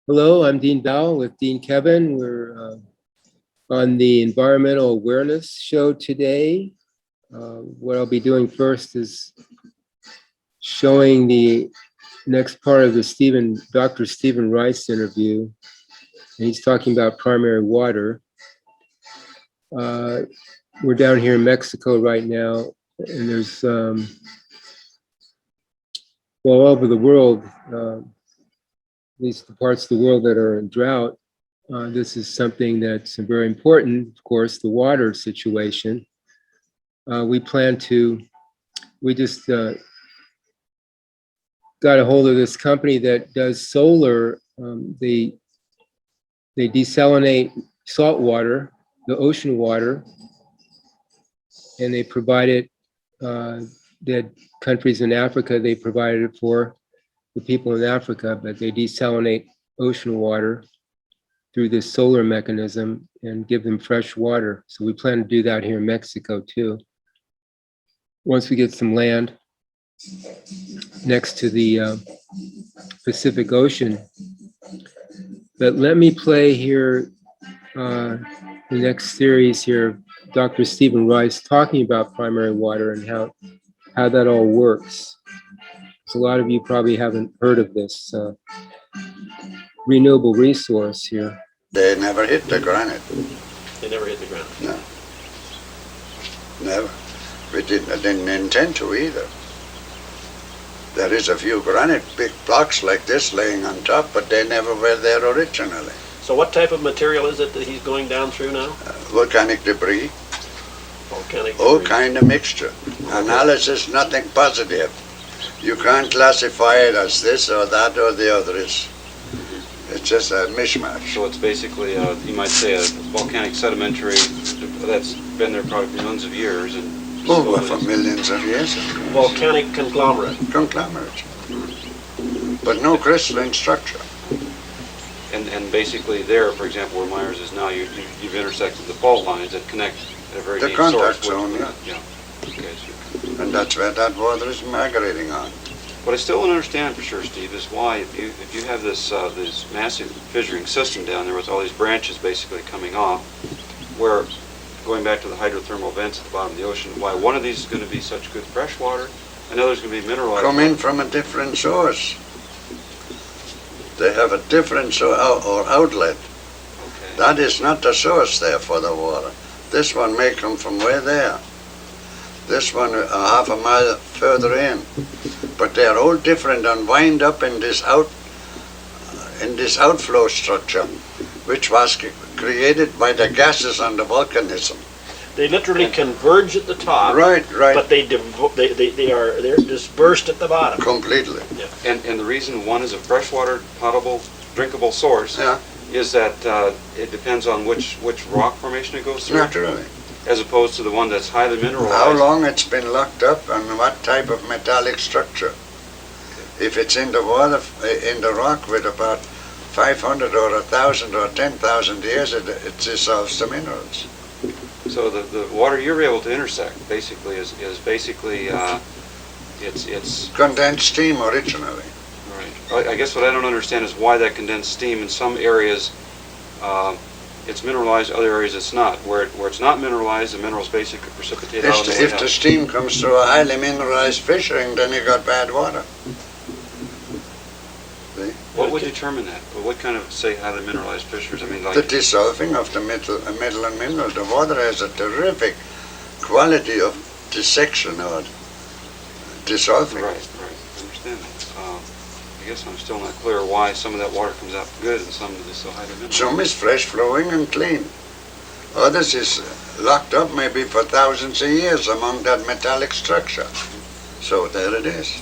Hello, I'm Dean Bell with Dean Kevin. We're on the Environmental Awareness Show today. What I'll be doing first is showing the next part of the Dr. Stephan Riess interview. And he's talking about primary water. We're down here in Mexico right now, and there's, well, all over the world, at least the parts of the world that are in drought, this is something that's very important, of course, the water situation. We just got a hold of this company that does solar. They desalinate salt water, the ocean water, and they provide it, the countries in Africa, they provided it for the people in Africa, but they desalinate ocean water through this solar mechanism and give them fresh water. So we plan to do that here in Mexico too. Once we get some land next to the Pacific Ocean. But let me play here the next series here, Dr. Stephan Riess talking about primary water and how that all works. So a lot of you probably haven't heard of this renewable resource here. They never hit the granite. They never hit the ground? No. Never. We didn't intend to either. There is a few granite big blocks like this laying on top, but they never were there originally. So what type of material is it that he's going down through now? Volcanic debris. Volcanic debris. All kind of mixture. Analysis, nothing positive. You can't classify it as this or that or the other. It's just a mishmash. So it's basically, you might say, a volcanic sedimentary that's been there probably for millions of years. And over for millions of years. Volcanic conglomerate. Conglomerate. But no crystalline structure. And basically there, for example, where Myers is now, you've intersected the fault lines that connect at a very deep source. The contact zone, yeah. Okay, so. And that's where that water is migrating on. What I still don't understand for sure, Steve, is why if you have this massive fissuring system down there with all these branches basically coming off, where going back to the hydrothermal vents at the bottom of the ocean, why one of these is going to be such good fresh water, another is going to be mineralized. Come in from a different source. They have a different or outlet. Okay. That is not the source there for the water. This one may come from way there. This one half a mile further in. But they are all different and wind up in this outflow structure, which was created by the gases on the volcanism. They literally converge at the top. Right. But they're dispersed at the bottom. Completely. Yeah. And the reason one is a freshwater, potable, drinkable source is that it depends on which rock formation it goes through. Naturally. As opposed to the one that's highly mineralized. How long it's been locked up and what type of metallic structure. If it's in the water, in the rock with about 500 or 1,000 or 10,000 years, it dissolves the minerals. So the water you're able to intersect basically is basically it's condensed steam originally. Right. I guess what I don't understand is why that condensed steam in some areas it's mineralized, other areas it's not. Where it's not mineralized, the minerals basically precipitate out. If the steam comes through a highly mineralized fissuring, then you got bad water. See? What would determine that? Well, what kind of, say, highly mineralized fissures? I mean, like the dissolving of the metal and mineral. The water has a terrific quality of dissection or dissolving. Right. I understand that. I guess I'm still not clear why some of that water comes out good and some of it is so highly mineralized. Some is fresh flowing and clean. Others is locked up maybe for thousands of years among that metallic structure. So there it is.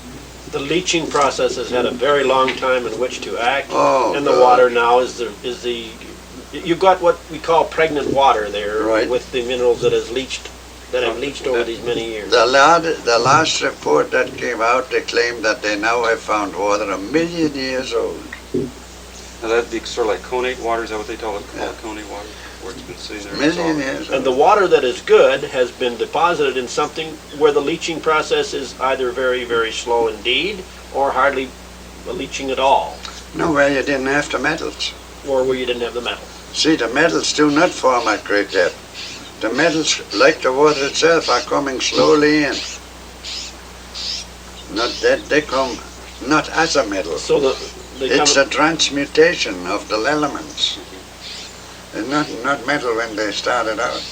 The leaching process has had a very long time in which to act, and the God. water now is the you've got what we call pregnant water there, right, with the minerals that have leached over these many years. The last report that came out, they claimed that they now have found water 1 million years old. Now that'd be sort of like connate water, is that what they call it? Connate water, where it's been sitting there. Million years old. And the water that is good has been deposited in something where the leaching process is either very, very slow indeed, or hardly leaching at all. No, where you didn't have the metals. or where you didn't have the metal? See, the metals do not form at great depth. The metals, like the water itself, are coming slowly in. Not that they come not as a metal. So they It's come, a transmutation of the elements. And not metal when they started out.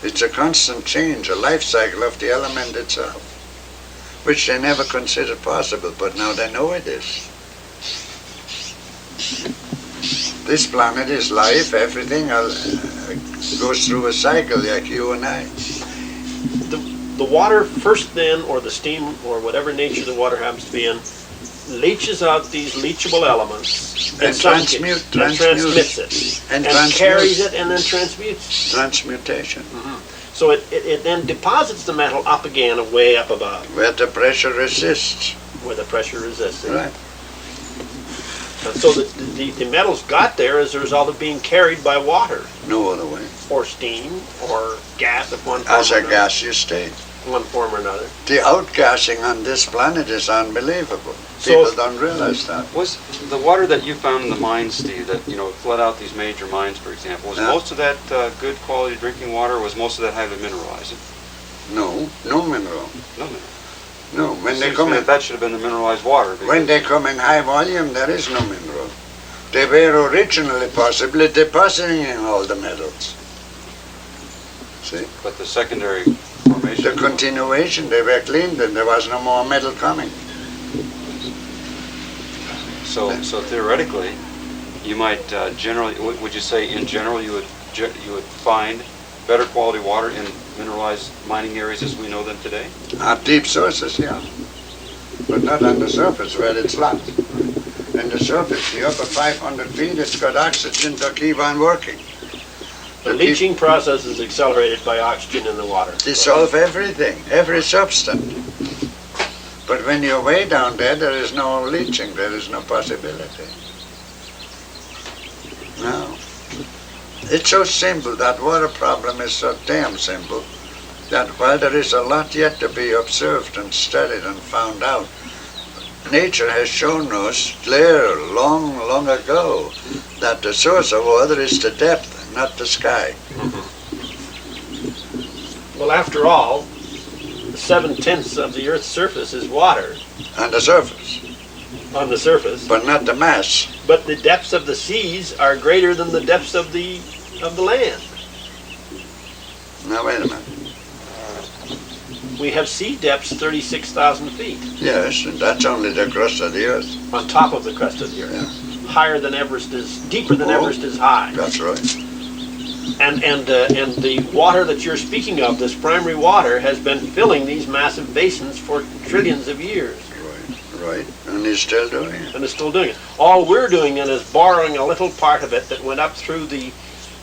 It's a constant change, a life cycle of the element itself, which they never considered possible, but now they know it is. This planet is life, everything goes through a cycle like you and I. the water first then, or the steam, or whatever nature the water happens to be in, leaches out these leachable elements And transmits it, and carries it and then transmutes. Transmutation. So it then deposits the metal up again, way up above, Where the pressure resists. where the pressure resists it. Right. And so the metals got there as a result of being carried by water, No other way. or steam, or gas of one form As or a another. gaseous state. One form or another. The outgassing on this planet is unbelievable. So- People don't realize that. Was the water that you found in the mines, Steve, that, fled out these major mines, for example, was Yeah. most of that good quality drinking water, or was most of that highly mineralized? No mineral. No mineral. No, when they Seems to come me in, that should have been the mineralized water. when they come in high volume, there is no mineral. They were originally possibly depositing in all the metals. See? But the secondary formation. The continuation, they were cleaned and there was no more metal coming. So theoretically, you might generally, would you say in general you would find better quality water in mineralized mining areas as we know them today? At deep sources, yeah. But not on the surface where it's flat. And the surface, the upper 500 feet, it's got oxygen to keep on working. The leaching process is accelerated by oxygen in the water. Dissolve everything, every substance. But when you're way down there is no leaching, there is no possibility. No. It's so simple, that water problem is so damn simple, that while there is a lot yet to be observed and studied and found out, nature has shown us clear, long, long ago, that the source of water is the depth, not the sky. Well, after all, 7/10 of the Earth's surface is water On the surface, on the surface, but not the mass. but the depths of the seas are greater than the depths of the land. Now wait a minute. We have sea depths 36,000 feet Yes, and that's only the crust of the earth. on top of the crust of the Earth. Higher than Everest is, deeper than Oh. Everest is high. That's right. And the water that you're speaking of, this primary water, has been filling these massive basins for trillions of years, Right, and he's still doing it. and is still doing it. All we're doing then is borrowing a little part of it that went up through the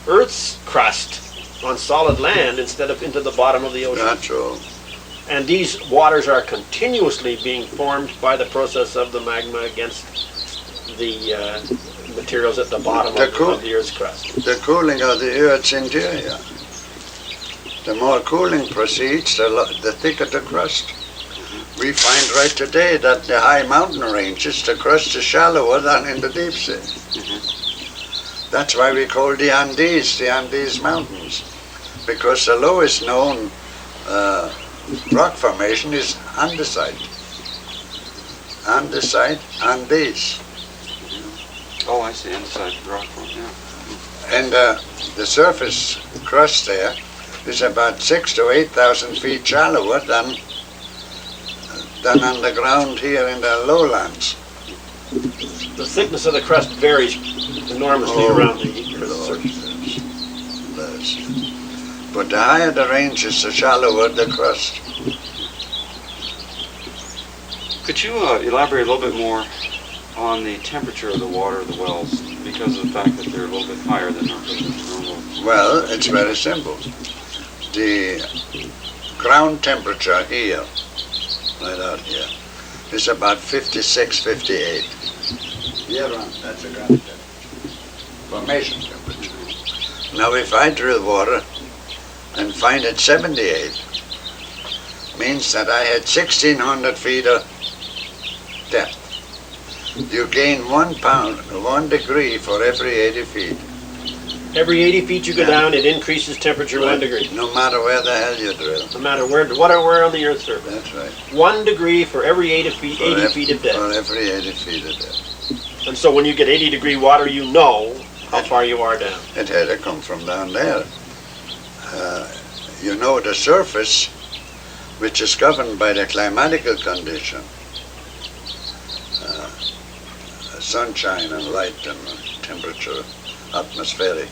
Earth's crust on solid land instead of into the bottom of the ocean. That's all. And these waters are continuously being formed by the process of the magma against the materials at the bottom of the Earth's crust. The cooling of the earth's interior. The more cooling proceeds, the thicker the crust. We find right today that the high mountain ranges, the crust is shallower than in the deep sea. That's why we call the Andes Mountains, because the lowest known rock formation is andesite. Andesite, Andes. Oh, I see, inside rock form, yeah. And the surface crust there is about 6,000 to 8,000 feet shallower than on the ground here in the lowlands. The thickness of the crust varies enormously around the Earth's surface. But the higher the ranges, the shallower the crust. Could you elaborate a little bit more on the temperature of the water of the wells, because of the fact that they're a little bit higher than normal? Well, it's very simple. The ground temperature here, right out here, is about 56, 58. Year round, that's the ground temperature. Formation temperature. Now if I drill water and find it 78, means that I had 1,600 feet of depth. you gain 1 pound, 1 degree for every 80 feet. Every 80 feet you go down, it increases temperature 1 degree. No matter where the hell you drill. No matter where on the Earth's surface. That's right. 1 degree for every 80 feet, For 80 feet of For depth. every 80 feet of depth. And so when you get 80-degree water, you know how far you are down. It had to come from down there. You know the surface, which is governed by the climatical condition, sunshine and light and temperature, atmospheric.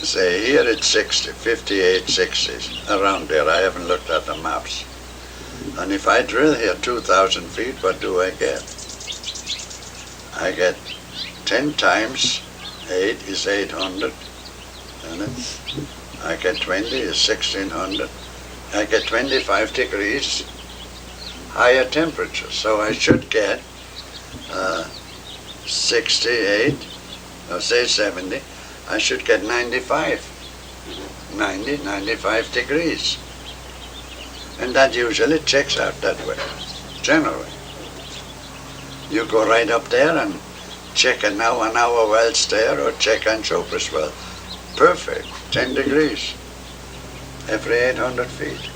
Say here it's 60, 58, 60s, around there. I haven't looked at the maps. And if I drill here 2,000 feet, what do I get? I get 10 times 8 is 800, and I get 20 is 1600. I get 25 degrees higher temperature, so I should get 68, or say 70, I should get 95, 90, 95 degrees. And that usually checks out that way, generally. You go right up there and check it now on our wells there, or check on Chopper's well. Perfect, 10 degrees, every 800 feet,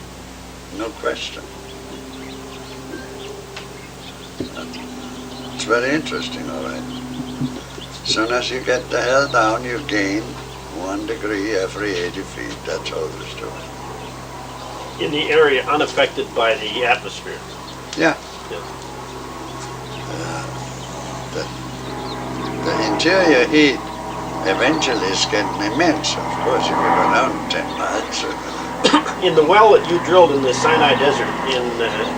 no question. It's very interesting, all right. As soon as you get the hell down, you gain 1 degree every 80 feet. That's all there's to it. In the area unaffected by the atmosphere. Yeah. Yeah. The interior heat eventually is getting immense. Of course, if you go down 10 miles. In the well that you drilled in the Sinai Desert in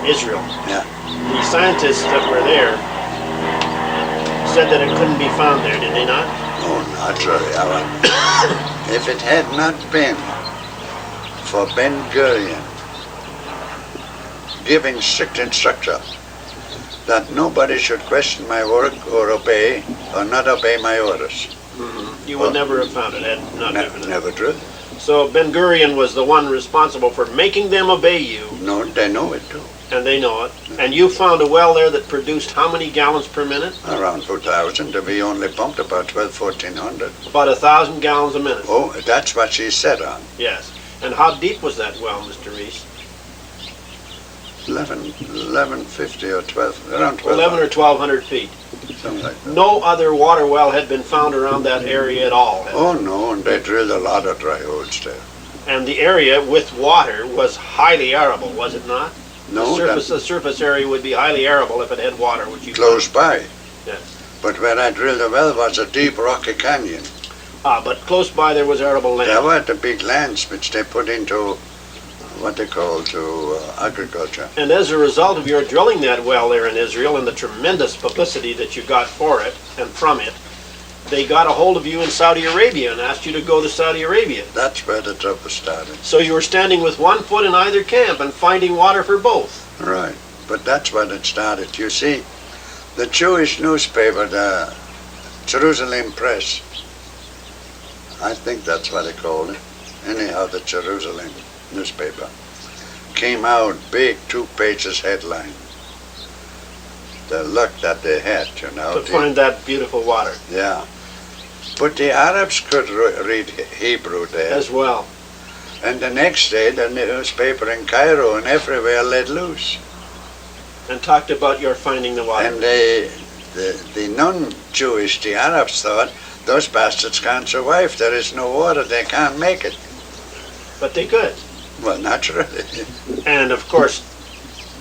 Israel, Yeah. the scientists that were there said that it couldn't be found there, did they not? Oh, naturally. If it had not been for Ben Gurion giving strict instruction that nobody should question my work or obey or not obey my orders. Mm-hmm. You would never have found it had not given it. Never drilled. So Ben Gurion was the one responsible for making them obey you, No, they know it too. and they know it. And you found a well there that produced how many gallons per minute? Around 4,000. We only pumped about 1,400. About 1,000 gallons a minute. Oh, that's what she said on. Yes. And how deep was that well, Mr. Riess? 1150 or 12, around 12. 11 or 1,200 feet. Something like that. No other water well had been found around that area at all. had it? Oh no, and they drilled a lot of dry holes there. And the area with water was highly arable, was it not? No, The surface area would be highly arable if it had water, which you close by. Yes. But where I drilled the well was a deep rocky canyon. But close by there was arable land. There were the big lands which they put into what they call to agriculture. And as a result of your drilling that well there in Israel and the tremendous publicity that you got for it and from it, they got a hold of you in Saudi Arabia and asked you to go to Saudi Arabia. That's where the trouble started. So you were standing with one foot in either camp and finding water for both. Right, but that's when it started. You see, the Jewish newspaper, the Jerusalem Press, I think that's what they called it. Anyhow, the Jerusalem newspaper came out big 2 pages headline. The luck that they had, you know. To find that beautiful water Yeah. But the Arabs could read Hebrew there. as well. And the next day, the newspaper in Cairo and everywhere let loose. And talked about your finding the water. And the non-Jewish, the Arabs thought, those bastards can't survive. There is no water. They can't make it. But they could. Well, naturally. And of course,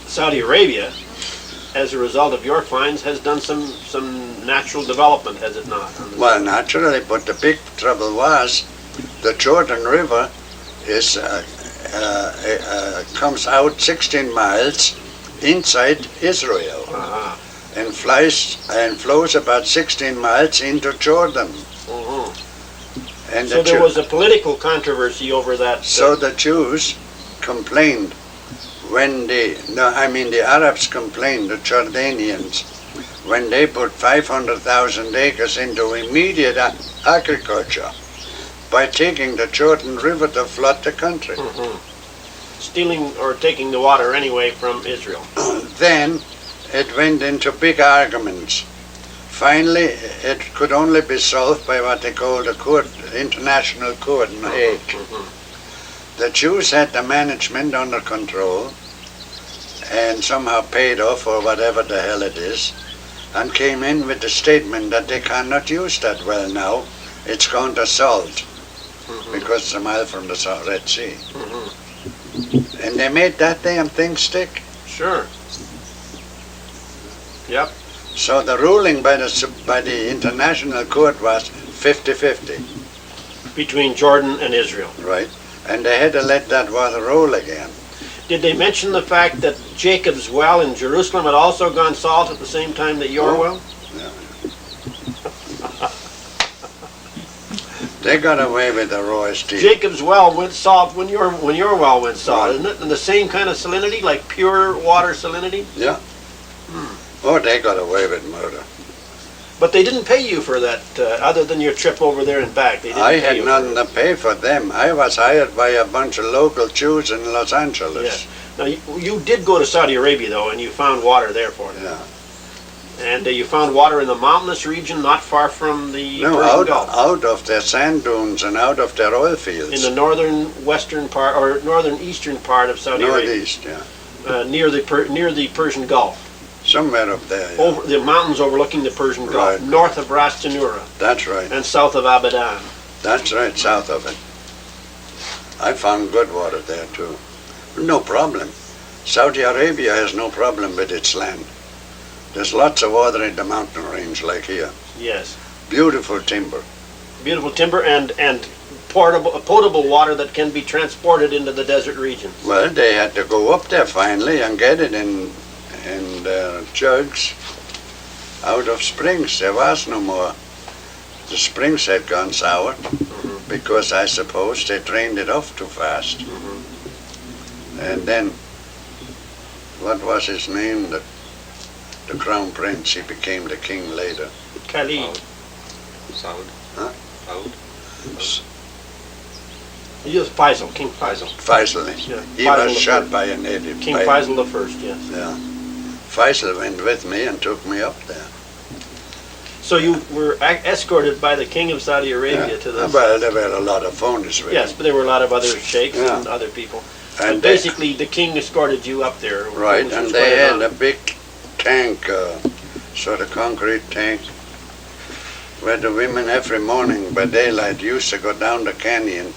Saudi Arabia, as a result of your finds, has done some natural development, has it not? Well, naturally, but the big trouble was the Jordan River is comes out 16 miles inside Israel Uh-huh. and flows about 16 miles into Jordan. Uh-huh. And So the there was a political controversy over that. So the Jews complained when the Arabs complained, the Jordanians, when they put 500,000 acres into immediate agriculture by taking the Jordan River to flood the country. Stealing or taking the water anyway from Israel. Then it went into big arguments. Finally, it could only be solved by what they call the court, international court in Hague. The Jews had the management under control and somehow paid off or whatever the hell it is, and came in with the statement that they cannot use that well now. It's gone to salt because it's a mile from the Red Sea. And they made that damn thing stick. Sure. Yep. So the ruling by the international court was 50-50. Between Jordan and Israel. Right. And they had to let that water roll again. Did they mention the fact that Jacob's well in Jerusalem had also gone salt at the same time that your well? Yeah. They got away with the rawest deal. Jacob's well went salt when your well went salt, isn't it? And the same kind of salinity, like pure water salinity? Yeah. Oh, they got away with murder. But they didn't pay you for that, other than your trip over there and back. They didn't I pay had you nothing to pay for them. I was hired by a bunch of local Jews in Los Angeles. Yeah. Now, you did go to Saudi Arabia, though, and you found water there for them. Yeah. And you found water in the mountainous region not far from the No, Persian Gulf. out of their sand dunes and out of their oil fields. In the northern western part, or northern eastern part of Saudi Arabia. Northeast, yeah. Near the Persian Gulf. Somewhere up there, yeah. Over the mountains overlooking the Persian Gulf, Right. north of Ras Tanura That's right. and south of Abadan. That's right, south of it. I found good water there too. No problem. Saudi Arabia has no problem with its land. There's lots of water in the mountain range like here. Yes. Beautiful timber. Beautiful timber and potable water that can be transported into the desert regions. Well, they had to go up there finally and get it in jugs out of springs. There was no more. The springs had gone sour because I suppose they drained it off too fast. And then, what was his name? The crown prince. He became the king later. Khalid. Saud. Huh? Saud. Yes, Faisal, King Faisal. Faisal. Yeah, He Faisal was the shot First. by a native. King Faisal the First, yes. Yeah. Faisal went with me and took me up there. So you were escorted by the King of Saudi Arabia to this. Well, there were a lot of phonies with Yes, but there were a lot of other sheikhs Yeah. and other people. And And basically, the king escorted you up there. Right, which and was they quite had an a honor. big tank, sort of concrete tank, where the women every morning by daylight used to go down the canyon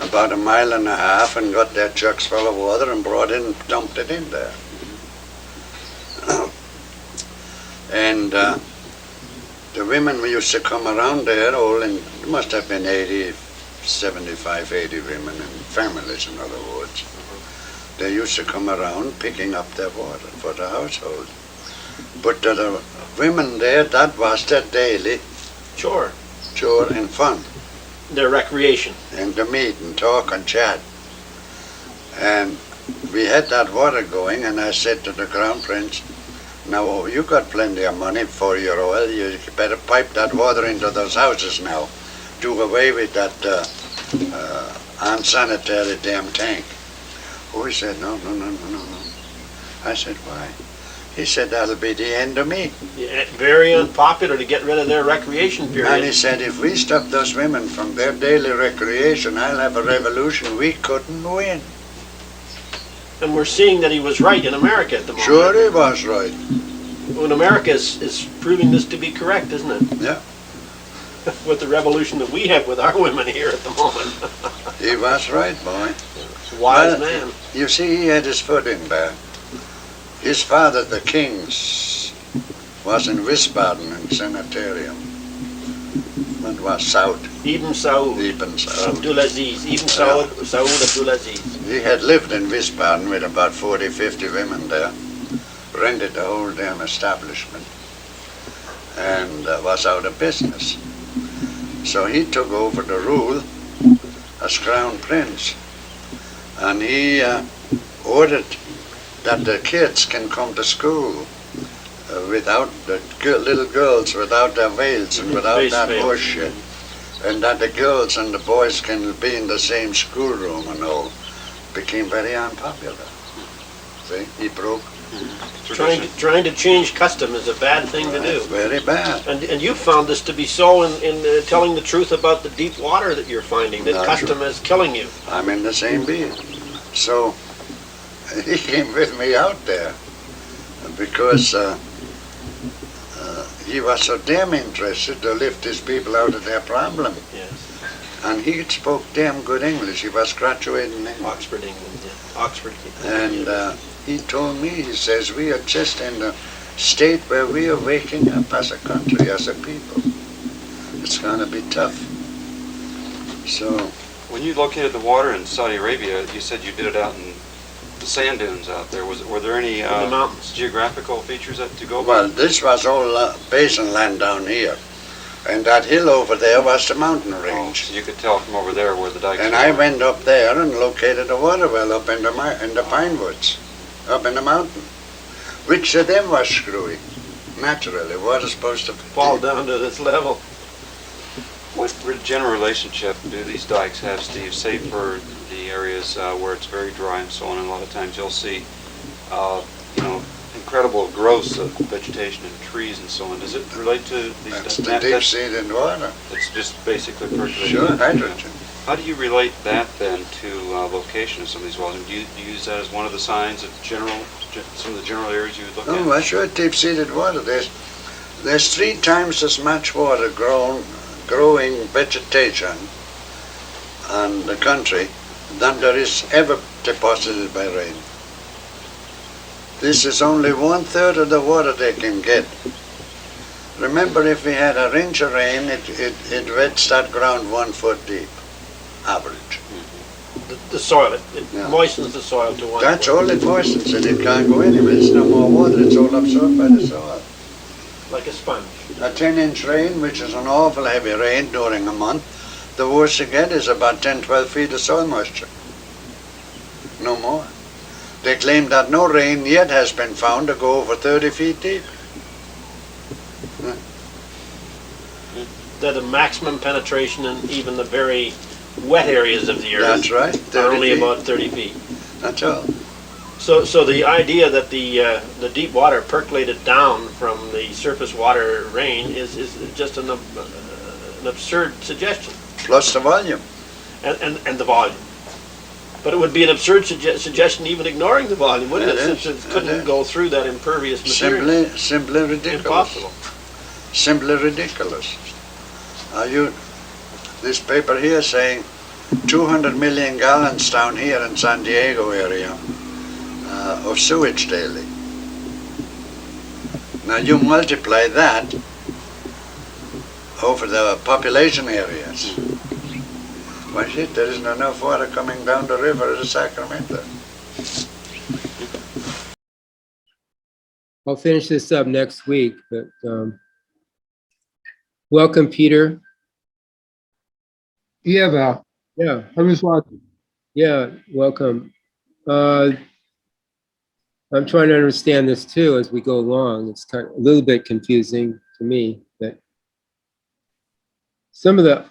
about 1.5 miles and got their jugs full of water and brought it and dumped it in there. And the women used to come around there, all in, there must have been 75, 80 women and families, in other words. They used to come around picking up their water for the household. But the women there, that was their daily Sure. chore and fun, Their recreation. and to meet and talk and chat. And we had that water going, and I said to the Crown Prince, now you got plenty of money for your oil, you better pipe that water into those houses now. Do away with that unsanitary damn tank. Oh, he said, no. I said, why? He said, that'll be the end of me. Yeah, very unpopular to get rid of their recreation And he period. said, if we stop those women from their daily recreation, I'll have a revolution we couldn't win. And we're seeing that he was right in America at the moment. Sure he was right. When America is proving this to be correct, isn't it? Yeah, With the revolution that we have with our women here at the moment. he was right, boy. Wise Well, man. You see, he had his foot in there. His father, the king, was in Wiesbaden in sanitarium. It was Saud, Ibn Saud. Ibn Saud. Abdulaziz. Ibn Saud Abdulaziz. He had lived in Wiesbaden with about 40, 50 women there, rented the whole damn establishment, and was out of business. So he took over the rule as Crown Prince, and he ordered that the kids can come to school without the little girls without their veils and without Face that veil. horse shit, and that the girls and the boys can be in the same schoolroom and all. Became very unpopular. See, he broke Trying to change custom is a bad thing to do. Very bad. And you found this to be so in telling the truth about the deep water that you're finding, that custom is killing you. I'm in the same beat. So he came with me out there because he was so damn interested to lift his people out of their problem. Yes. And he spoke damn good English. He was graduated in England. Oxford, England. Yeah. Oxford. And he told me, he says, we are just in the state where we are waking up as a country, as a people. It's going to be tough. So, when you located the water in Saudi Arabia, you said you did it out in the sand dunes out there. Were there any In the mountains. geographical features to go by? well, this was all basin land down here. And that hill over there was the mountain Oh, range. so you could tell from over there where the dikes And were. I went up there and located a water well up in the pine woods, up in the mountain. Which of them was screwy? Naturally, water's supposed to Fall down to this level. What general relationship do these dikes have, Steve, say for the areas where it's very dry and so on, and a lot of times you'll see, incredible growths of vegetation and trees and so on. Does it relate to these That's dikes? the deep-seated water. It's just basically percolating. Sure, hydrogen. How do you relate that then to location of some of these wells? And do you use that as one of the signs of some of the general areas you would look Oh, at? well, sure, deep-seated water. There's 3 times as much water growing vegetation on the country than there is ever deposited by rain. This is only 1/3 of the water they can get. Remember, if we had a inch of rain, it wets that ground 1 foot deep, average. The soil, it Yeah. moistens the soil to one. That's all it moistens, and it can't go anywhere. It's no more water, it's all absorbed by the soil. Like a sponge. A 10-inch rain, which is an awful heavy rain during a month, the worst you get is about 10-12 feet of soil moisture. No more. They claim that no rain yet has been found to go over 30 feet deep. That a maximum penetration in even the very wet areas of the earth That's right, are 30 only feet. about 30 feet. That's all. So the idea that the deep water percolated down from the surface water rain is just an absurd suggestion, Plus the volume. and the volume. But it would be an absurd suggestion even ignoring the volume, wouldn't it? It is, Since it it couldn't is. go through that impervious material. Simply ridiculous. Impossible. Simply ridiculous. This paper here saying 200 million gallons down here in San Diego area of sewage daily. Now you multiply that over the population areas. Why shit, there isn't enough water coming down the river to Sacramento. I'll finish this up next week, but welcome, Peter. Yeah, Val. Yeah, I'm just watching. yeah, welcome. I'm trying to understand this too as we go along. It's kind of a little bit confusing to me, but some of the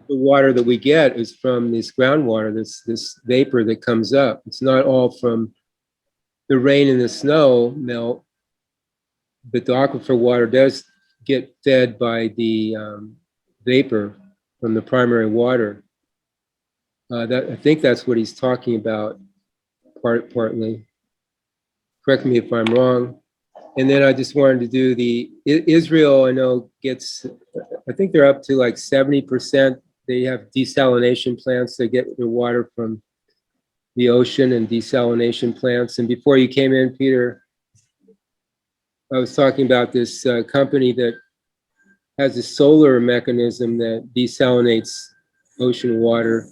water that we get is from this groundwater, this vapor that comes up. It's not all from the rain and the snow melt, but the aquifer water does get fed by the vapor from the primary water. I think that's what he's talking about, partly. Correct me if I'm wrong. And then I just wanted to do Israel, I know gets, I think they're up to like 70%. They have desalination plants. They get their water from the ocean and desalination plants. And before you came in, Peter, I was talking about this company that has a solar mechanism that desalinates ocean water.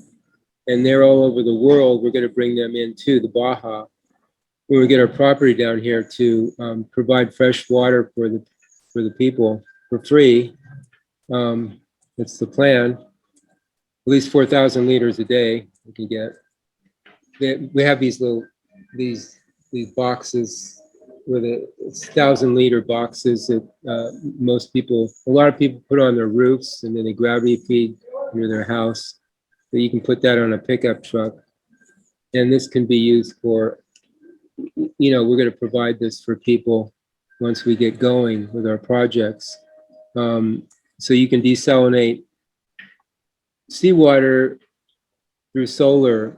And they're all over the world. We're going to bring them into the Baja when we get our property down here to provide fresh water for the people for free. It's the plan. At least 4,000 liters a day we can get. We have these boxes with it's 1,000-liter boxes that a lot of people put on their roofs, and then they gravity feed near their house. So you can put that on a pickup truck. And this can be used for we're going to provide this for people once we get going with our projects. So you can desalinate seawater through solar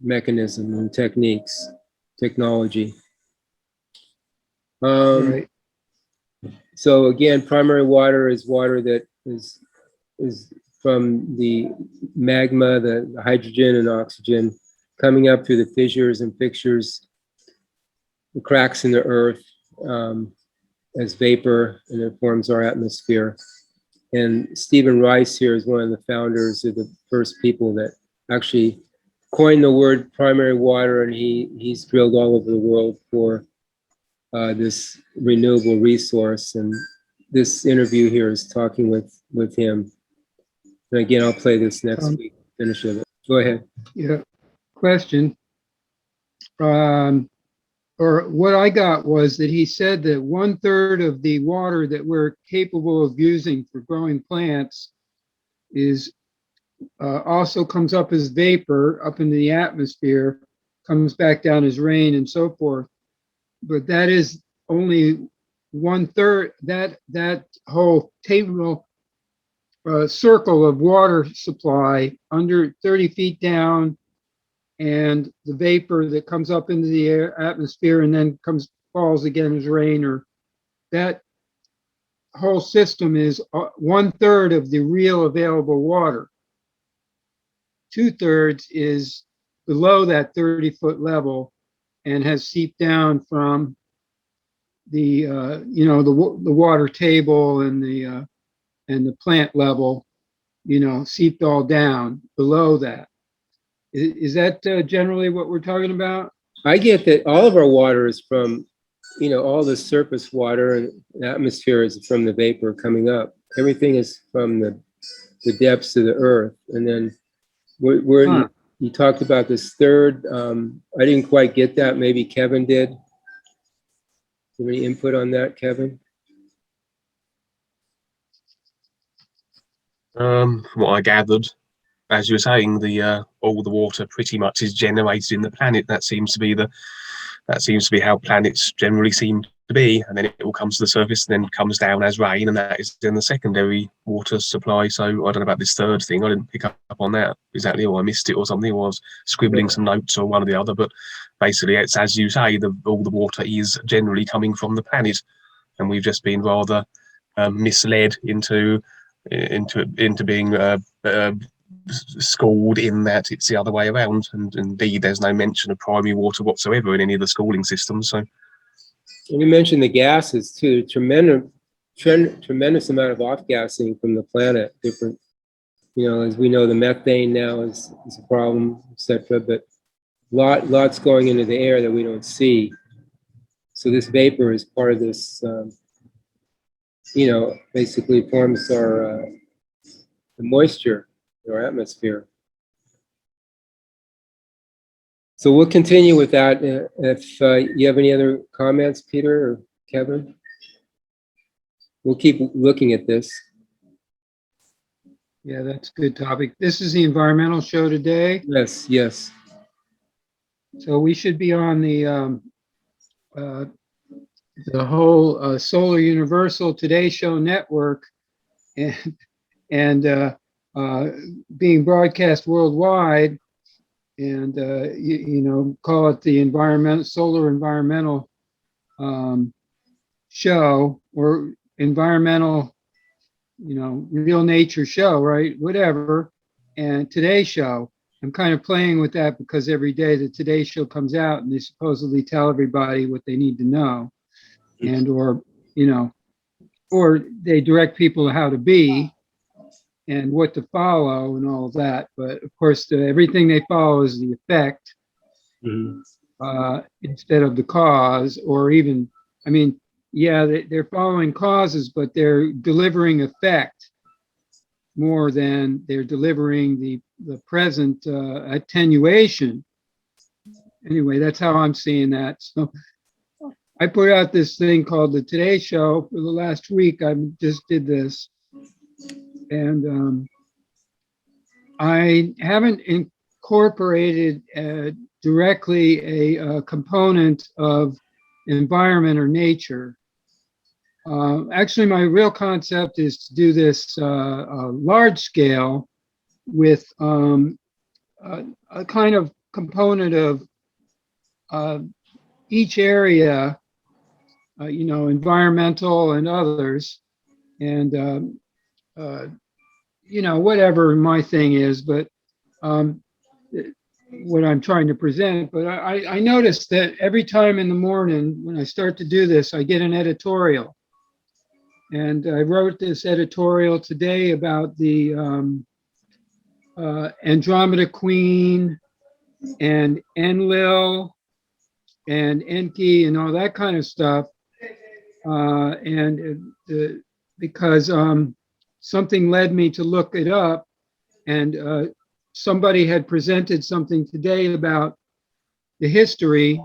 mechanism and technology. Right. So again, primary water is water that is from the magma, the hydrogen and oxygen coming up through the fissures and fixtures, the cracks in the earth as vapor, and it forms our atmosphere. And Stephan Riess here is one of the founders of the first people that actually coined the word primary water, and he's drilled all over the world for this renewable resource. And this interview here is talking with him. And again, I'll play this next week, finish of it. Go ahead. Yeah. Question. Or what I got was that he said that 1/3 of the water that we're capable of using for growing plants is also comes up as vapor up into the atmosphere, comes back down as rain and so forth. But that is only 1/3. That whole table circle of water supply under 30 feet down, and the vapor that comes up into the atmosphere and then falls again as rain, or that whole system is 1/3 of the real available water. 2/3 is below that 30-foot level and has seeped down from the the water table and the plant level, seeped all down below that. Is that generally what we're talking about? I get that all of our water is from, all the surface water and atmosphere is from the vapor coming up. Everything is from the depths of the earth. And then you talked about this third. I didn't quite get that. Maybe Kevin did. Do you have any input on that, Kevin? From what I gathered, as you were saying, all the water pretty much is generated in the planet. That seems to be how planets generally seem to be, and then it all comes to the surface and then comes down as rain, and that is then the secondary water supply. So I don't know about this third thing. I didn't pick up on that exactly, or I missed it or something, or I was scribbling some notes or one or the other. But basically, it's as you say, all the water is generally coming from the planet, and we've just been rather misled into being schooled in that it's the other way around, and indeed there's no mention of primary water whatsoever in any of the schooling systems. So, and you mentioned the gases too. Tremendous amount of off-gassing from the planet. Different, as we know, the methane now is a problem, etc. But lots going into the air that we don't see. So this vapor is part of this. Basically forms the moisture in our atmosphere. So we'll continue with that. If you have any other comments, Peter or Kevin, we'll keep looking at this. Yeah, that's a good topic. This is the environmental show today. Yes. So we should be on the whole Solar Universal Today Show network, and being broadcast worldwide, and call it the solar environmental show, or environmental, real nature show, right? Whatever. And Today Show. I'm kind of playing with that because every day the Today Show comes out and they supposedly tell everybody what they need to know, and or they direct people how to be and what to follow and all of that. But of course, everything they follow is the effect, instead of the cause, or even, they're following causes, but they're delivering effect more than they're delivering the present attenuation. Anyway, that's how I'm seeing that. So I put out this thing called the Today Show for the last week. I just did this. And I haven't incorporated directly a component of environment or nature. Actually, my real concept is to do this large scale with a kind of component of each area, environmental and others, and whatever my thing is, but what I'm trying to present. But I noticed that every time in the morning when I start to do this, I get an editorial. And I wrote this editorial today about the Andromeda Queen and Enlil and Enki and all that kind of stuff. Because something led me to look it up, and somebody had presented something today about the history,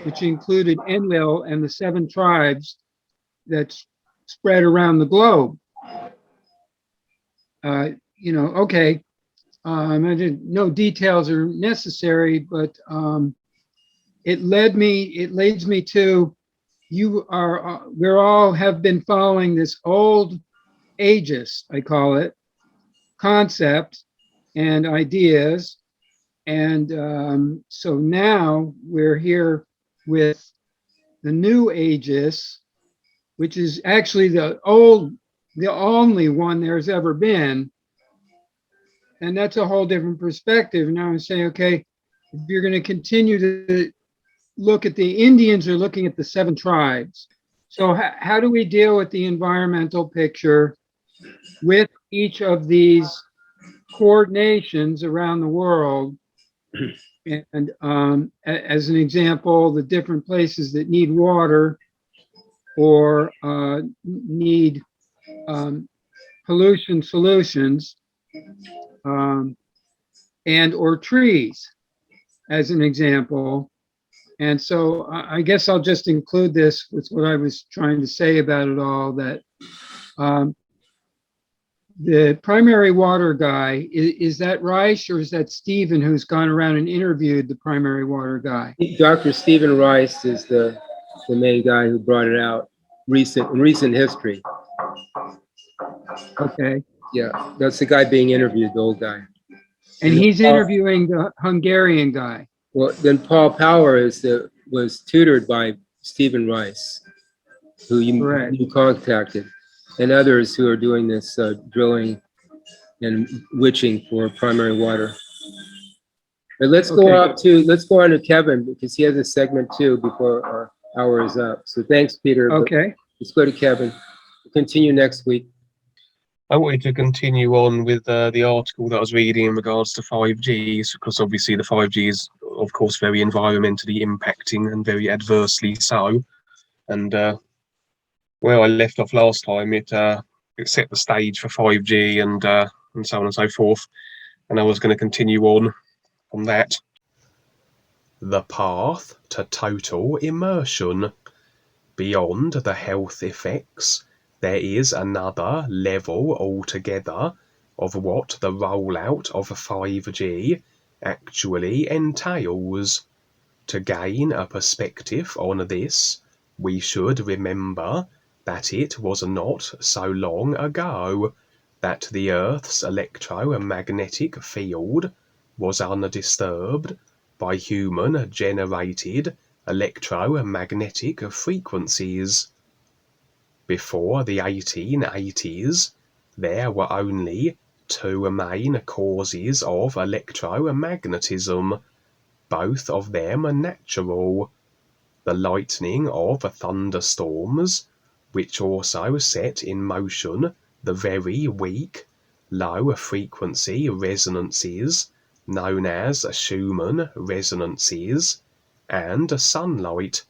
which included Enlil and the 7 tribes that's spread around the globe. Okay, no details are necessary, but it leads me to, we all have been following this old aegis, I call it, concept and ideas. And so now we're here with the new aegis, which is actually the only one there's ever been. And that's a whole different perspective. Now I'm saying, okay, if you're going to continue to look at the Indians, are looking at the 7 tribes. So how do we deal with the environmental picture with each of these coordinations around the world? And as an example, the different places that need water or need pollution solutions, and or trees, as an example. And so I guess I'll just include this with what I was trying to say about it all, that the primary water guy, is that Riess, or is that Stephen who's gone around and interviewed the primary water guy? Dr. Stephan Riess is the main guy who brought it out in recent history. Okay. Yeah, that's the guy being interviewed, the old guy. And he's interviewing the Hungarian guy. Well, then Paul Power was tutored by Stephan Riess, who you contacted, and others who are doing this drilling and witching for primary water. But let's go on to Kevin, because he has a segment too before our hour is up. So thanks, Peter. Okay. Let's go to Kevin. We'll continue next week. I wanted to continue on with the article that I was reading in regards to 5Gs, because obviously the 5G is, of course, very environmentally impacting and very adversely so. And where I left off last time, it set the stage for 5G and so on and so forth. And I was going to continue on from that. The path to total immersion. Beyond the health effects, there is another level altogether of what the rollout of 5G actually entails. To gain a perspective on this, we should remember that it was not so long ago that the Earth's electromagnetic field was undisturbed by human-generated electromagnetic frequencies. Before the 1880s, there were only 2 main causes of electromagnetism, both of them natural: the lightning of thunderstorms, which also set in motion the very weak, low-frequency resonances known as Schumann resonances, and sunlight.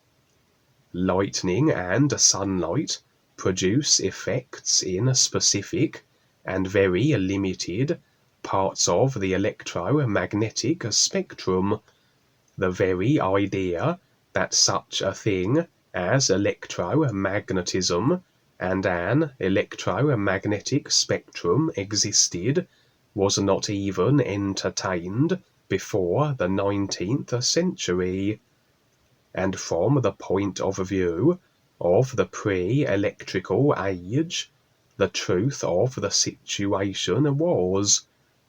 Lightning and sunlight produce effects in specific and very limited parts of the electromagnetic spectrum. The very idea that such a thing as electromagnetism and an electromagnetic spectrum existed was not even entertained before the 19th century. And from the point of view of the pre-electrical age, the truth of the situation was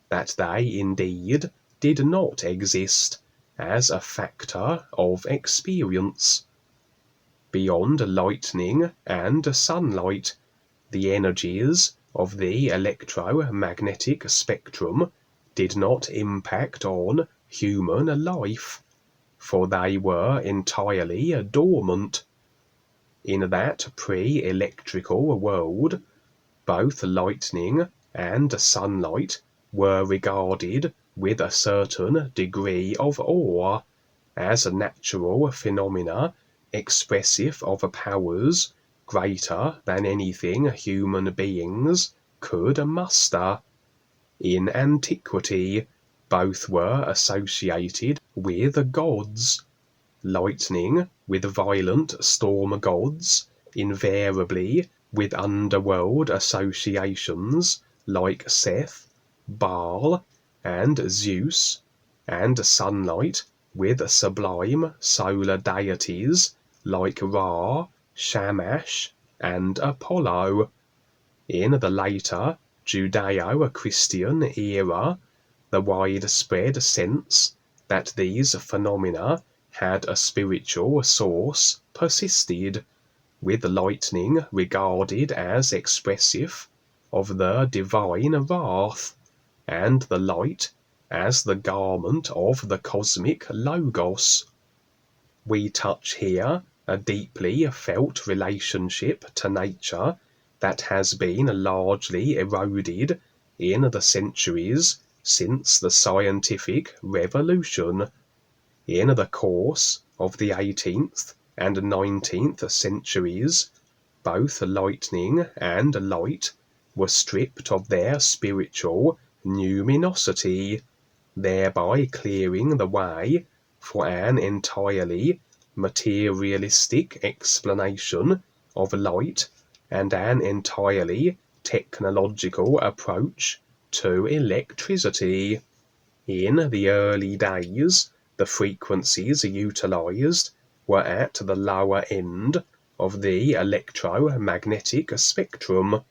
that they indeed did not exist as a factor of experience. Beyond lightning and sunlight, the energies of the electromagnetic spectrum did not impact on human life, for they were entirely dormant. In that pre-electrical world, both lightning and sunlight were regarded with a certain degree of awe as natural phenomena expressive of powers greater than anything human beings could muster. In antiquity, both were associated with gods. Lightning with violent storm gods, invariably with underworld associations like Seth, Baal, and Zeus, and sunlight with sublime solar deities like Ra, Shamash, and Apollo. In the later Judeo-Christian era, the widespread sense that these phenomena had a spiritual source persisted, with lightning regarded as expressive of the divine wrath, and the light as the garment of the cosmic logos. We touch here a deeply felt relationship to nature that has been largely eroded in the centuries since the scientific revolution. In the course of the 18th and 19th centuries, both lightning and light were stripped of their spiritual numinosity, thereby clearing the way for an entirely materialistic explanation of light and an entirely technological approach to electricity. In the early days, the frequencies utilized were at the lower end of the electromagnetic spectrum.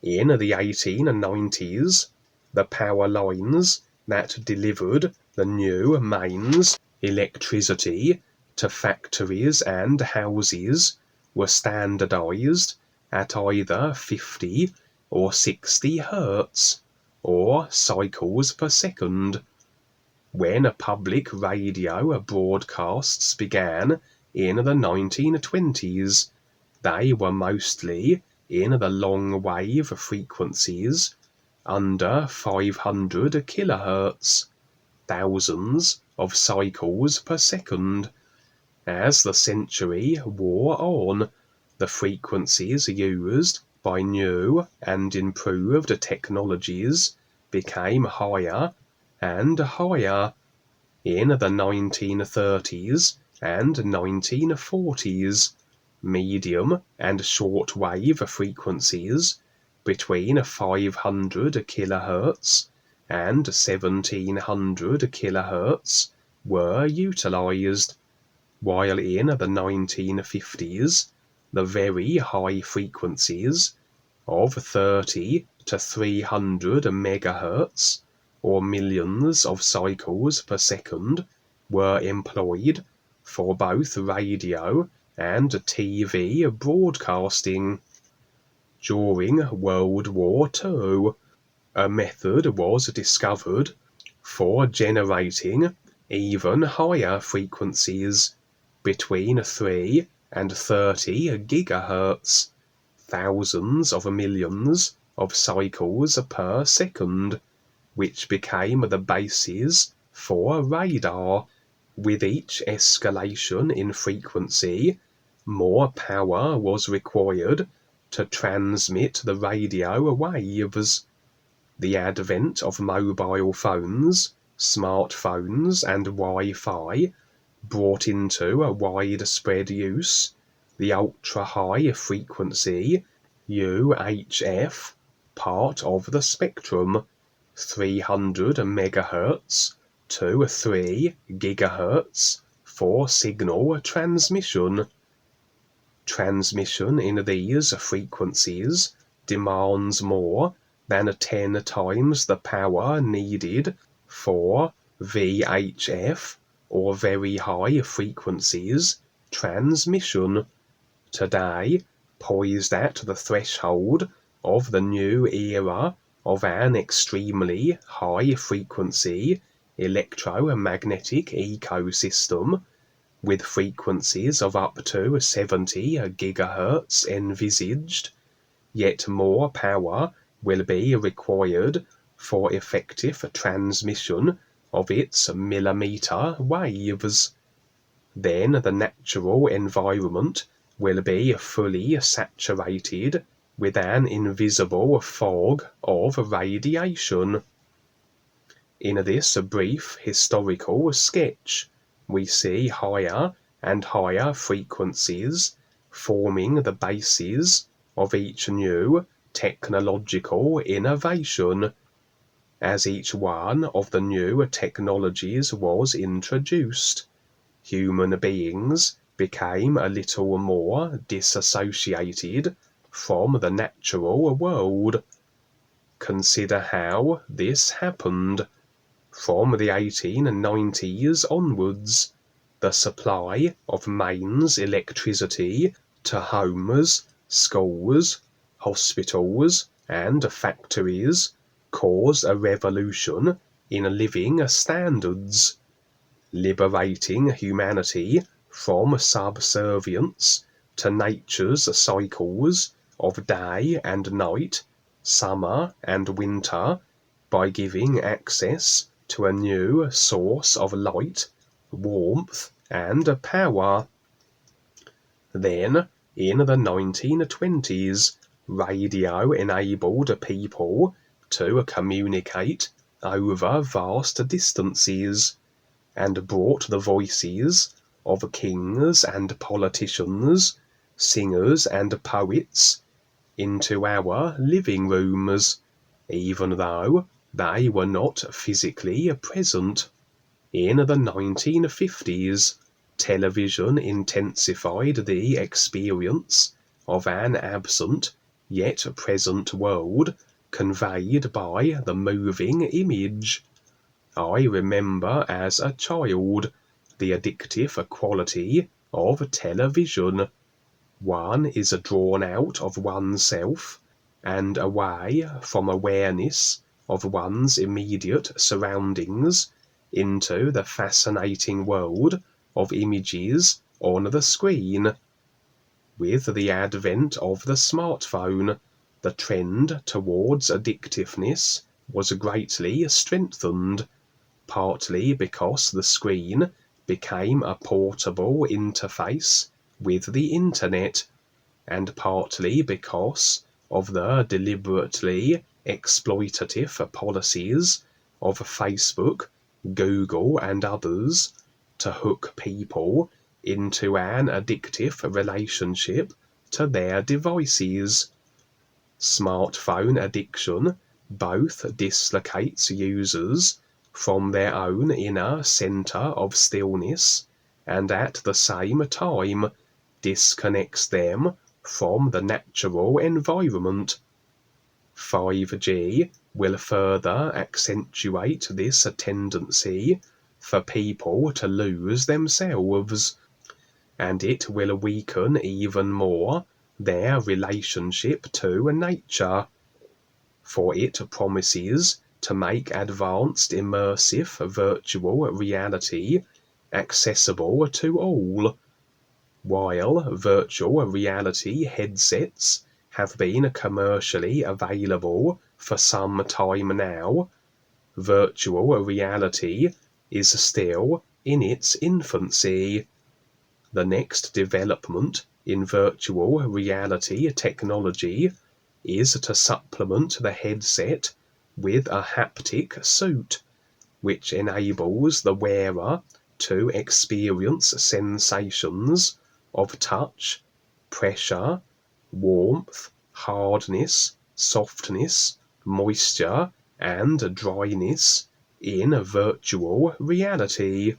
In the 1890s, the power lines that delivered the new mains electricity to factories and houses were standardized at either 50 or 60 hertz, or cycles per second. When public radio broadcasts began in the 1920s, they were mostly in the long wave frequencies under 500 kilohertz, thousands of cycles per second. As the century wore on, the frequencies used by new and improved technologies became higher and higher. In the 1930s and 1940s, medium and short wave frequencies between 500 kilohertz and 1700 kilohertz were utilized, while in the 1950s, the very high frequencies of 30 to 300 megahertz, or millions of cycles per second, were employed for both radio and TV broadcasting. During World War II, a method was discovered for generating even higher frequencies, between 3 and 30 gigahertz, thousands of millions of cycles per second, which became the basis for radar. With each escalation in frequency, more power was required to transmit the radio waves. The advent of mobile phones, smartphones, and Wi-Fi brought into a widespread use the ultra-high frequency UHF part of the spectrum, 300 megahertz, to 3 gigahertz for signal transmission. Transmission in these frequencies demands more than 10 times the power needed for VHF, or very high frequencies, transmission. Today, poised at the threshold of the new era of an extremely high frequency electromagnetic ecosystem, with frequencies of up to 70 gigahertz envisaged, yet more power will be required for effective transmission of its millimeter waves. Then the natural environment will be fully saturated with an invisible fog of radiation. In this brief historical sketch, we see higher and higher frequencies forming the basis of each new technological innovation. As each one of the new technologies was introduced, human beings became a little more disassociated from the natural world. Consider how this happened. From the 1890s onwards, the supply of mains electricity to homes, schools, hospitals, and factories caused a revolution in living standards, liberating humanity from subservience to nature's cycles of day and night, summer and winter, by giving access to a new source of light, warmth, and power. Then, in the 1920s, radio enabled people to communicate over vast distances, and brought the voices of kings and politicians, singers and poets into our living rooms, even though they were not physically present. In the 1950s, television intensified the experience of an absent yet present world conveyed by the moving image. I remember as a child the addictive quality of television. One is drawn out of oneself and away from awareness of one's immediate surroundings into the fascinating world of images on the screen. With the advent of the smartphone, the trend towards addictiveness was greatly strengthened, partly because the screen became a portable interface with the internet, and partly because of the deliberately exploitative policies of Facebook, Google, and others to hook people into an addictive relationship to their devices. Smartphone addiction both dislocates users from their own inner center of stillness and at the same time disconnects them from the natural environment. 5G will further accentuate this tendency for people to lose themselves, and it will weaken even more their relationship to nature, for it promises to make advanced immersive virtual reality accessible to all. While virtual reality headsets have been commercially available for some time now, virtual reality is still in its infancy. The next development in virtual reality technology is to supplement the headset with a haptic suit, which enables the wearer to experience sensations of touch, pressure, warmth, hardness, softness, moisture, and dryness in virtual reality.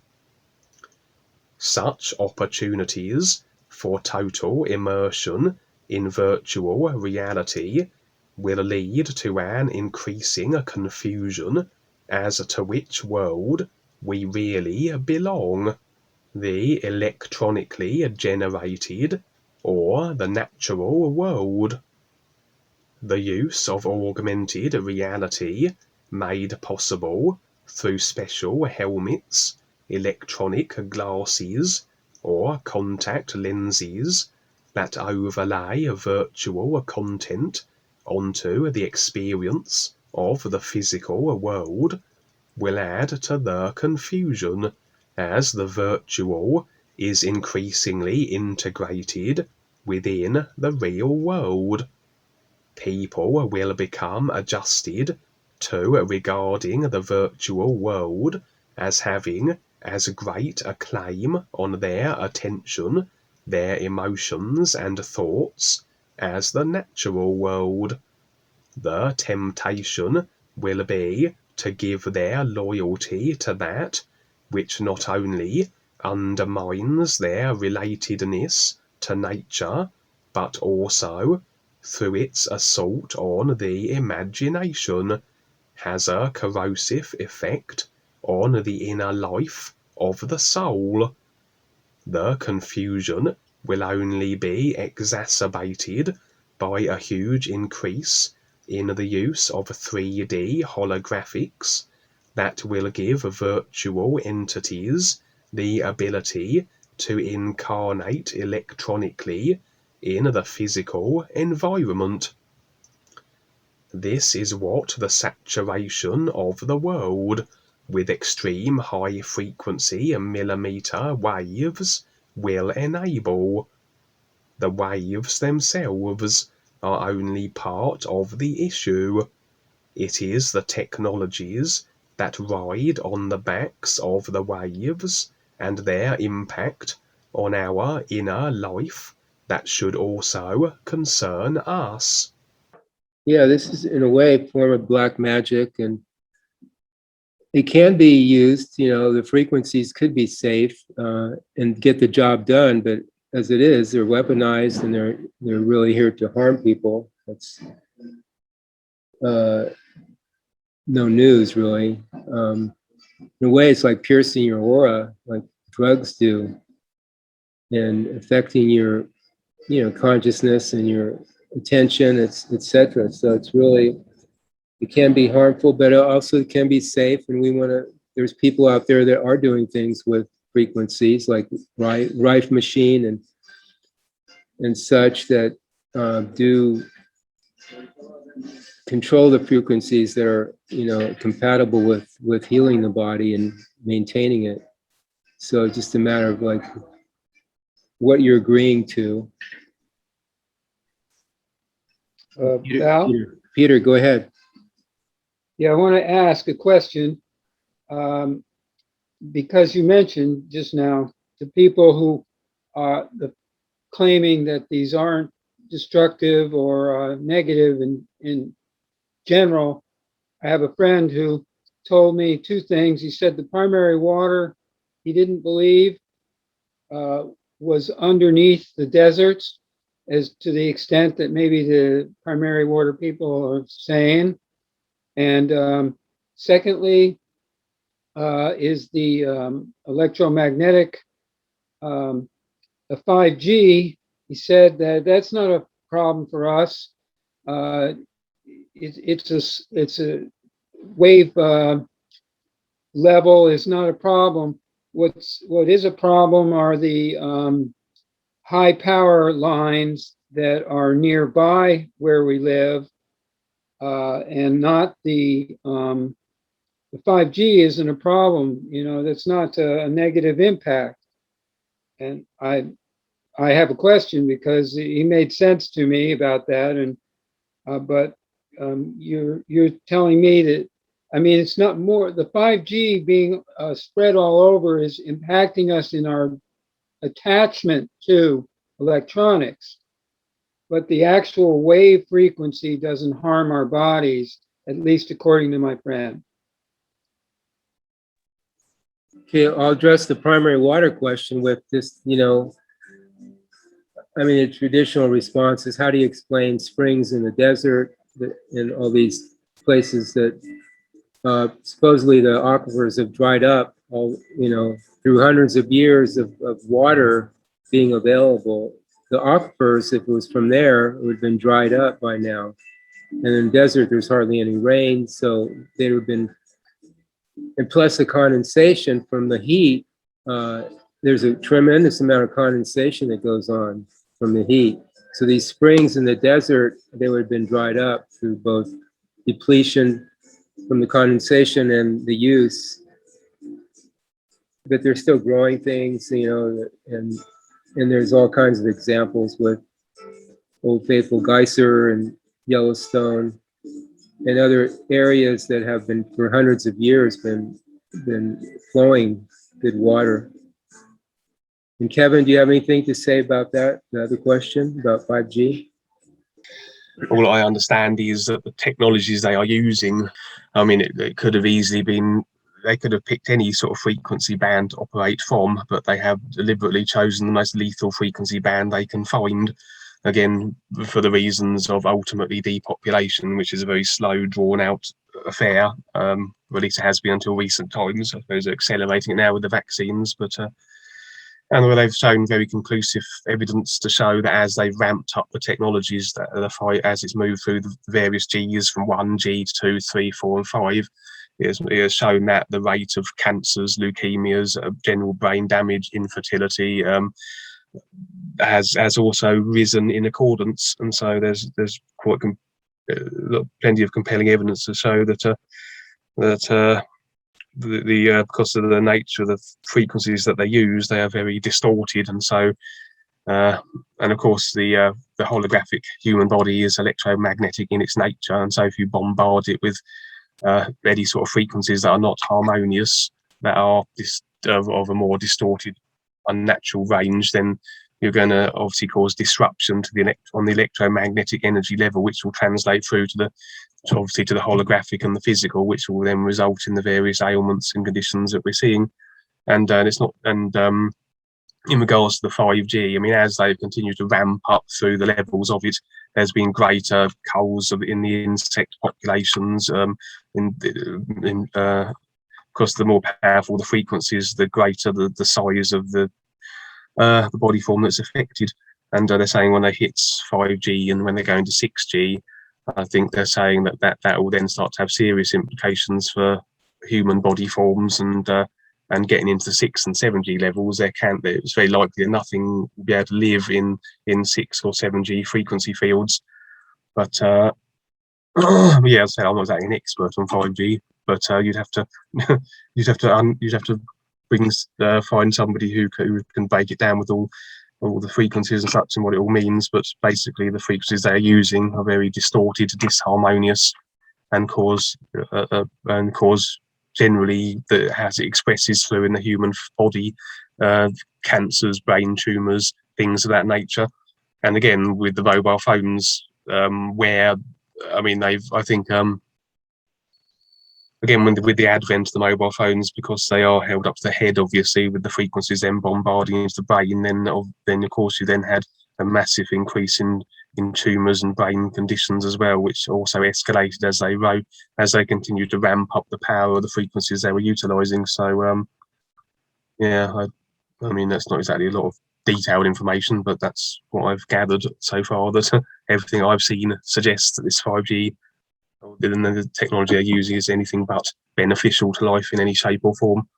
Such opportunities for total immersion in virtual reality will lead to an increasing confusion as to which world we really belong, the electronically generated or the natural world. The use of augmented reality made possible through special helmets, electronic glasses, or contact lenses that overlay virtual content onto the experience of the physical world will add to the confusion as the virtual is increasingly integrated within the real world. People will become adjusted to regarding the virtual world as having as great a claim on their attention, their emotions and thoughts as the natural world. The temptation will be to give their loyalty to that which not only undermines their relatedness to nature, but also, through its assault on the imagination, has a corrosive effect on the inner life of the soul. The confusion will only be exacerbated by a huge increase in the use of 3D holographics that will give virtual entities the ability to incarnate electronically in the physical environment. This is what the saturation of the world with extreme high frequency millimeter waves will enable. The waves themselves are only part of the issue. It is the technologies that ride on the backs of the waves and their impact on our inner life that should also concern us. Yeah, this is in a way a form of black magic, and it can be used, the frequencies could be safe and get the job done, but as it is, they're weaponized and they're really here to harm people. That's no news, really. In a way, it's like piercing your aura, like drugs do, and affecting your, consciousness and your attention, etc. So it's really, it can be harmful, but also it can be safe. And there's people out there that are doing things with frequencies like Rife Machine and such that do control the frequencies that are, compatible with healing the body and maintaining it. So it's just a matter of like what you're agreeing to. Val? Peter, go ahead. Yeah, I want to ask a question because you mentioned just now the people who are claiming that these aren't destructive or negative in general. I have a friend who told me two things. He said the primary water he didn't believe was underneath the deserts, as to the extent that maybe the primary water people are saying. And secondly, is the electromagnetic, the 5G. He said that that's not a problem for us. It's a wave level is not a problem. What is a problem are the high power lines that are nearby where we live, and not the 5G isn't a problem. That's not a negative impact. And I have a question because he made sense to me about that. And but you're telling me that, it's not more, the 5G being spread all over is impacting us in our attachment to electronics, but the actual wave frequency doesn't harm our bodies, at least according to my friend. Okay, I'll address the primary water question with this, I mean, the traditional response is, how do you explain springs in the desert in all these places that supposedly the aquifers have dried up, through hundreds of years of water being available. The aquifers, if it was from there, it would have been dried up by now. And in the desert, there's hardly any rain, so they would have been, and plus the condensation from the heat, there's a tremendous amount of condensation that goes on from the heat. So these springs in the desert, they would have been dried up through both depletion from the condensation and the use. But they're still growing things, and there's all kinds of examples with Old Faithful Geyser and Yellowstone and other areas that have been for hundreds of years been flowing good water. And Kevin, do you have anything to say about that? The other question about 5G? All I understand is that the technologies they are using, I mean, it could have easily been, they could have picked any sort of frequency band to operate from, but they have deliberately chosen the most lethal frequency band they can find, again, for the reasons of ultimately depopulation, which is a very slow, drawn-out affair. At least it has been until recent times. I suppose they're accelerating it now with the vaccines, but and where they've shown very conclusive evidence to show that as they've ramped up the technologies, that the fight, as it's moved through the various Gs from 1G to 2, 3, 4, and 5, it has shown that the rate of cancers, leukemias, general brain damage, infertility, has also risen in accordance. And so there's quite plenty of compelling evidence to show that because of the nature of the frequencies that they use, they are very distorted, and so and of course the holographic human body is electromagnetic in its nature, and so if you bombard it with any sort of frequencies that are not harmonious, that are of a more distorted, unnatural range, then you're going to obviously cause disruption to on the electromagnetic energy level, which will translate through to the holographic and the physical, which will then result in the various ailments and conditions that we're seeing. And it's not, and in regards to the 5G, I mean, as they continue to ramp up through the levels of it, there's been greater culls in the insect populations. Because the more powerful the frequencies, the greater the size of the body form that's affected. And they're saying when they hit 5G and when they go into 6G, I think they're saying that will then start to have serious implications for human body forms, and getting into the 6 and 7G levels, it's very likely that nothing will be able to live in 6 or 7G frequency fields. But yeah, I'm not exactly an expert on 5G, but you'd have to find somebody who can break it down with all the frequencies and such and what it all means. But basically the frequencies they're using are very distorted, disharmonious, and cause generally, as it expresses through in the human body, cancers, brain tumours, things of that nature. And again, with the mobile phones, where, I mean, again, with the advent of the mobile phones, because they are held up to the head, obviously, with the frequencies then bombarding into the brain, then of course you then had a massive increase in tumours and brain conditions as well, which also escalated as they continued to ramp up the power of the frequencies they were utilising. So yeah, I mean, that's not exactly a lot of detailed information, but that's what I've gathered so far, that everything I've seen suggests that this 5G and the technology they're using is anything but beneficial to life in any shape or form.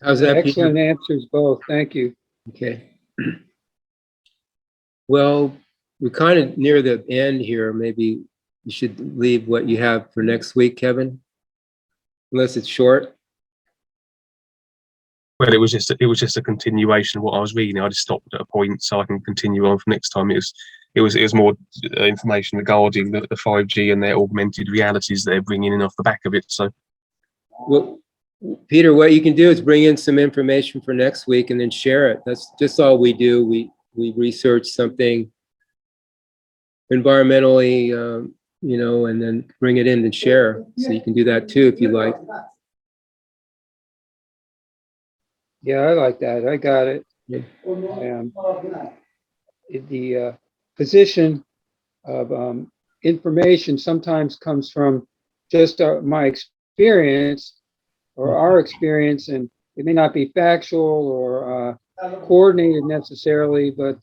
How's that, Peter? Excellent answers, both. Thank you. Okay. Well, we're kind of near the end here. Maybe you should leave what you have for next week, Kevin, unless it's short. Well, it was just a continuation of what I was reading. I just stopped at a point so I can continue on for next time. It was more information regarding the 5G and their augmented realities they're bringing in off the back of it. So, Well, Peter, what you can do is bring in some information for next week and then share it. That's just all we do. We research something environmentally, and then bring it in and share. So you can do that too if you like. Yeah, I like that. I got it. Yeah. The position of information sometimes comes from just my experience or our experience, and it may not be factual or coordinated necessarily, but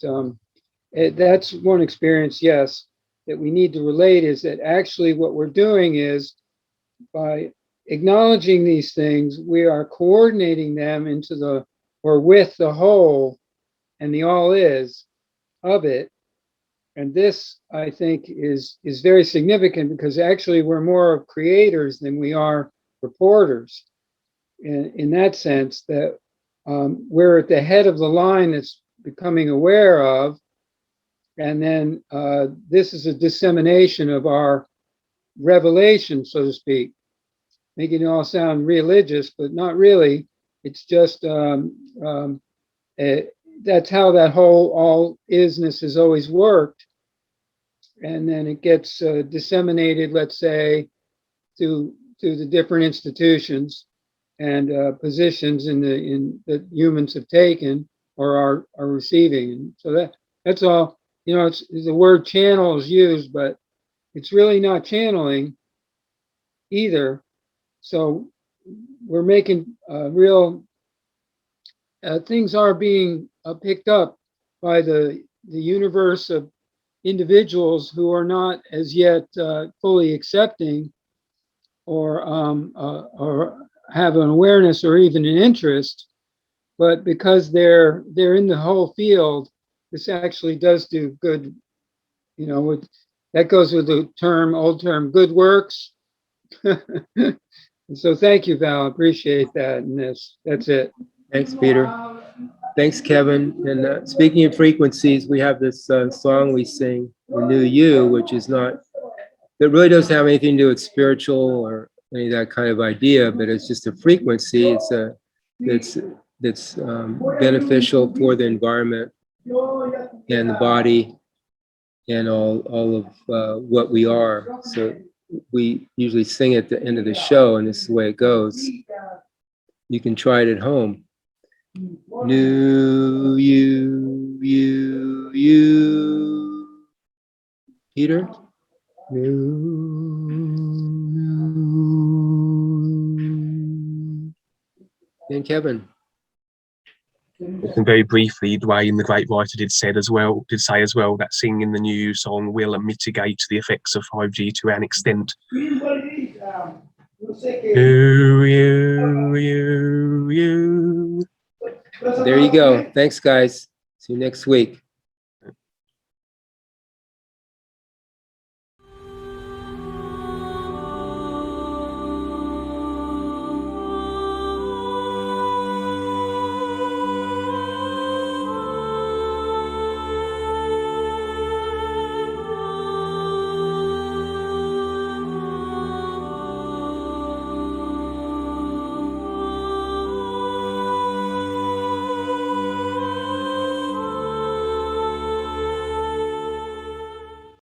that's one experience, yes, that we need to relate, is that actually what we're doing is by acknowledging these things, we are coordinating them into the, or with the whole and the all is of it. And this, I think, is very significant because actually we're more of creators than we are reporters. In that sense, that we're at the head of the line that's becoming aware of, and then this is a dissemination of our revelation, so to speak, making it all sound religious, but not really. It's just that's how that whole all isness has always worked. And then it gets disseminated, let's say, to the different institutions and positions in that humans have taken or are receiving. And so that's all. You know, it's the word channel is used, but it's really not channeling either. So we're making real things are being picked up by the universe of individuals who are not as yet fully accepting or have an awareness or even an interest, but because they're in the whole field, this actually does do good. You know, that goes with the old term, good works. And so thank you, Val. I appreciate that. And that's it. Thanks, Peter. Thanks, Kevin. And speaking of frequencies, we have this song we sing, NUUU, which is not, that really doesn't have anything to do with spiritual or any of that kind of idea, but it's just a frequency. It's that's beneficial for the environment and the body and all of what we are. So we usually sing at the end of the show, and this is the way it goes. You can try it at home. New you. Peter? And Kevin. And very briefly, Duane, the great writer, did say as well that singing the new song will mitigate the effects of 5G to an extent. There you go. Thanks, guys. See you next week.